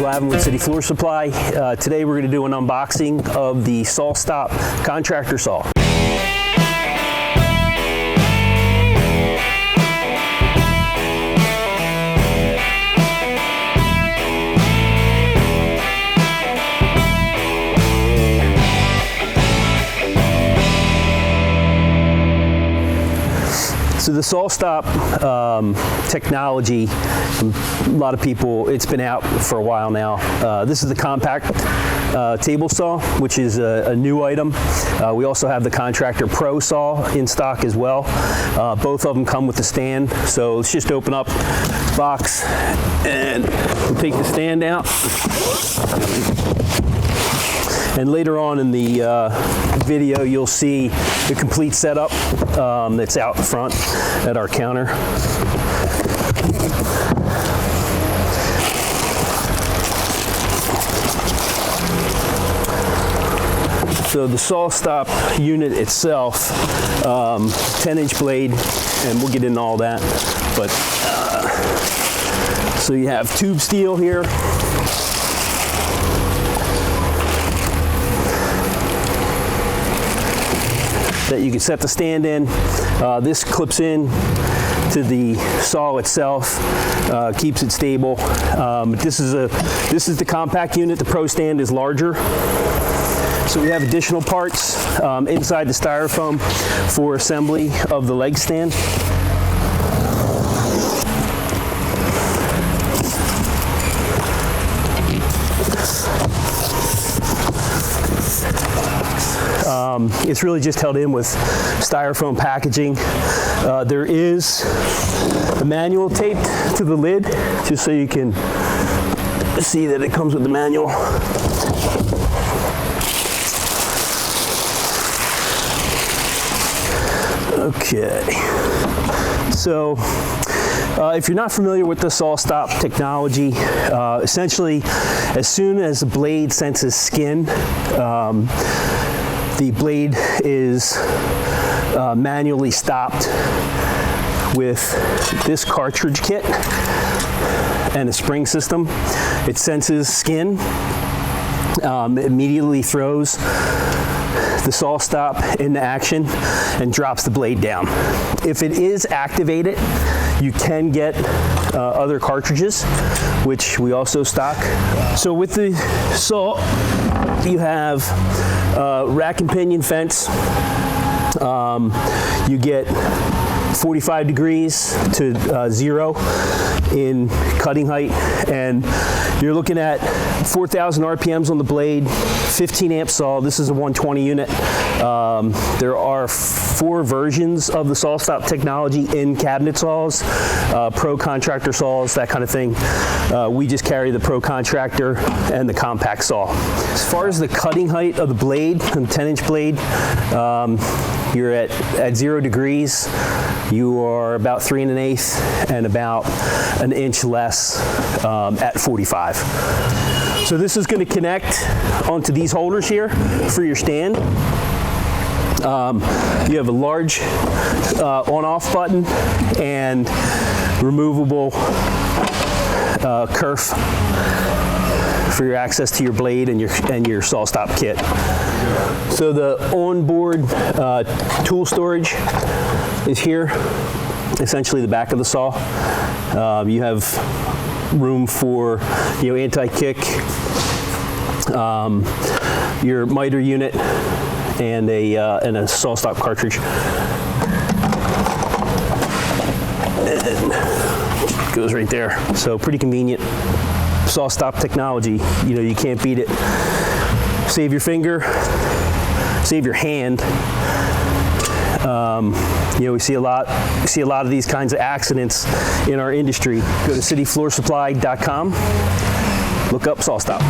Glavin with City Floor Supply. Today we're going to do an unboxing of the SawStop contractor saw. So the SawStop technology, a lot of people, it's been out for a while now. This is the compact table saw, which is a new item. We also have the Contractor Pro saw in stock as well. Both of them come with the stand. So let's just open up the box and we'll take the stand out. And later on in the video, you'll see the complete setup that's out front at our counter. So the SawStop unit itself, 10-inch blade, and we'll get into all that. But so you have tube steel here. That you can set the stand in. This clips in to the saw itself, keeps it stable. This is the compact unit. The Pro stand is larger. So we have additional parts inside the styrofoam for assembly of the leg stand. It's really just held in with styrofoam packaging. There is a manual taped to the lid, just so you can see that it comes with the manual. Okay, so if you're not familiar with the SawStop technology, essentially as soon as the blade senses skin, the blade is manually stopped with this cartridge kit and a spring system. It senses skin, immediately throws the SawStop into action and drops the blade down. If it is activated, you can get other cartridges, which we also stock. So with the saw, you have rack and pinion fence. You get 45 degrees to 0 in cutting height, and you're looking at 4,000 RPMs on the blade, 15 amp saw. This is a 120 unit. There are 4 versions of the SawStop technology in cabinet saws, Pro contractor saws, that kind of thing. We just carry the Pro contractor and the compact saw. As far as the cutting height of the blade, the 10-inch blade, you're at 0 degrees. You are about 3 1/8 and about an inch less at 45. So this is going to connect onto these holders here for your stand. You have a large on-off button and removable kerf for your access to your blade and your SawStop kit. So the onboard tool storage is here, essentially the back of the saw. You have room for anti-kick, your miter unit, and a SawStop cartridge. And it goes right there. So pretty convenient. SawStop technology, you can't beat it. Save your finger, save your hand. We see a lot of these kinds of accidents in our industry. Go to cityfloorsupply.com, look up SawStop.